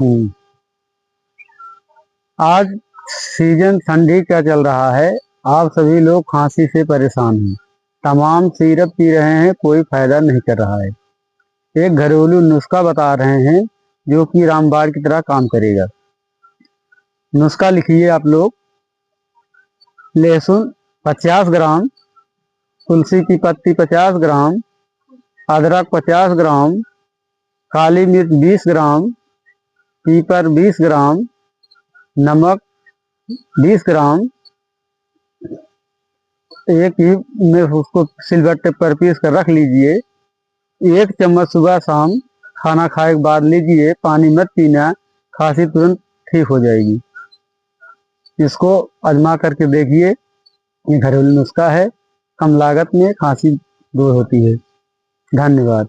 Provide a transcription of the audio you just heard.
हम्म। आज सीजन ठंडी का चल रहा है। आप सभी लोग खांसी से परेशान हैं। तमाम सिरप पी रहे हैं, कोई फायदा नहीं कर रहा है। एक घरेलू नुस्खा बता रहे हैं जो कि रामबाण की तरह काम करेगा। नुस्खा लिखिए आप लोग। लहसुन 50 ग्राम, तुलसी की पत्ती 50 ग्राम, अदरक 50 ग्राम, काली मिर्च 20 ग्राम, पीपर 20 ग्राम, नमक 20 ग्राम। एक ही में उसको सिलबट्टे पर पीस कर रख लीजिए। 1 चम्मच सुबह शाम खाना खाए के बाद लीजिए। पानी मत पीना, खांसी तुरंत ठीक हो जाएगी। इसको आजमा करके देखिए। ये घरेलू नुस्खा है, कम लागत में खांसी दूर होती है। धन्यवाद।